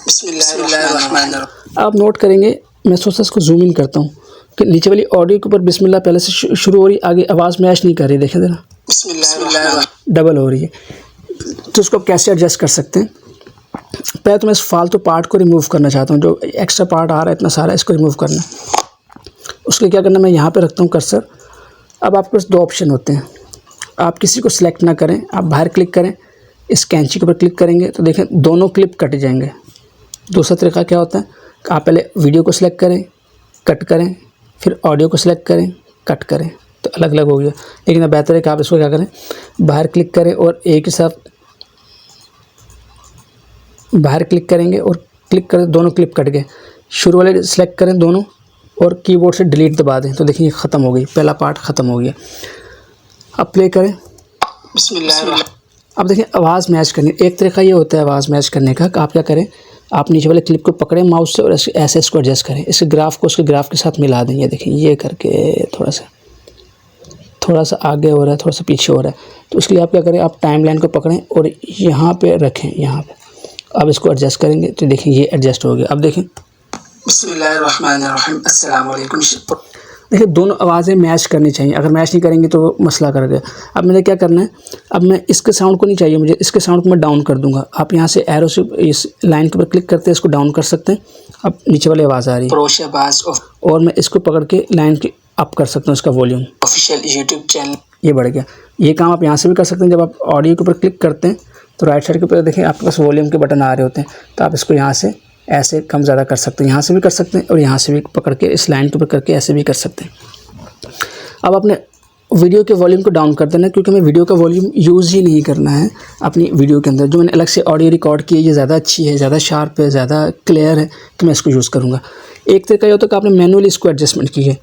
बिस्मिल्लाहिर्रहमानिर्रहीम। आप नोट करेंगे, मैं सोचा इसको जूम इन करता हूँ कि नीचे वाली ऑडियो के ऊपर बिस्मिल्लाह पहले से शुरू हो रही, आगे आवाज़ मैच नहीं कर रही, देखें ज़रा बिस्मिल्लाह डबल हो रही है। तो उसको आप कैसे एडजस्ट कर सकते हैं? पहले तो मैं इस फालतू पार्ट को रिमूव करना चाहता हूँ, जो एक्स्ट्रा पार्ट आ रहा है इतना सारा, इसको रिमूव करना है। उसके क्या करना, मैं यहाँ पे रखता हूँ कर्सर। अब आपके पास दो ऑप्शन होते हैं, आप किसी को सिलेक्ट ना करें, आप बाहर क्लिक करें, इस कैंची के ऊपर क्लिक करेंगे तो देखें दोनों क्लिप कट जाएंगे। दूसरा तरीका क्या होता है, आप पहले वीडियो को सिलेक्ट करें, कट करें, फिर ऑडियो को सिलेक्ट करें, कट करें, तो अलग अलग हो गया। लेकिन अब बेहतर है कि आप इसको क्या करें, बाहर क्लिक करें और एक ही साथ बाहर क्लिक करेंगे और क्लिक करें, दोनों क्लिप कट गए। शुरू वाले सिलेक्ट करें दोनों और कीबोर्ड से डिलीट दबा दें, तो देखिए ख़त्म हो गई, पहला पार्ट ख़त्म हो गया। अब प्ले करें। बिस्मिल्लाह। अब देखिए आवाज़ मैच करनी, एक तरीका ये होता है आवाज़ मैच करने का कि आप क्या करें, आप नीचे वाले क्लिप को पकड़ें माउस से और ऐसे इसको एडजस्ट करें, इसके ग्राफ को उसके ग्राफ के साथ मिला दें। ये देखिए ये करके थोड़ा सा आगे हो रहा है, थोड़ा सा पीछे हो रहा है, तो इसके लिए आप क्या करें, आप टाइमलाइन को पकड़ें और यहाँ पे रखें, यहाँ पे अब इसको एडजस्ट करेंगे तो देखिए ये एडजस्ट हो गया। अब देखें बिस्मिल्लाहिर्रहमानिर्रहीम, अस्सलाम वालेकुम। देखिए दोनों आवाज़ें मैच करनी चाहिए, अगर मैच नहीं करेंगी तो वो मसला कर गया। अब मुझे क्या करना है, अब मैं इसके साउंड को नहीं चाहिए मुझे, इसके साउंड को मैं डाउन कर दूंगा। आप यहाँ से एरो से इस लाइन के ऊपर क्लिक करते हैं, इसको डाउन कर सकते हैं। अब नीचे वाली आवाज़ आ रही है और मैं इसको पकड़ के लाइन की अप कर सकता हूँ, इसका वॉल्यूम ऑफिशियल यूट्यूब चैनल ये बढ़ गया। ये काम आप यहाँ से भी कर सकते हैं। जब आप ऑडियो के ऊपर क्लिक करते हैं तो राइट साइड के ऊपर देखें आपके पास वॉल्यूम के बटन आ रहे होते हैं, तो आप इसको यहाँ से ऐसे कम ज़्यादा कर सकते हैं, यहाँ से भी कर सकते हैं और यहाँ से भी पकड़ के इस लाइन के ऊपर करके ऐसे भी कर सकते हैं। अब अपने वीडियो के वॉल्यूम को डाउन कर देना, क्योंकि हमें वीडियो का वॉल्यूम यूज़ ही नहीं करना है अपनी वीडियो के अंदर। जो मैंने अलग से ऑडियो रिकॉर्ड की है ये ज़्यादा अच्छी है, ज़्यादा शार्प है, ज़्यादा क्लियर है, तो मैं इसको यूज़ करूँगा। एक तरीका ये होता है कि आपने मैनुअली इसको एडजस्टमेंट की है।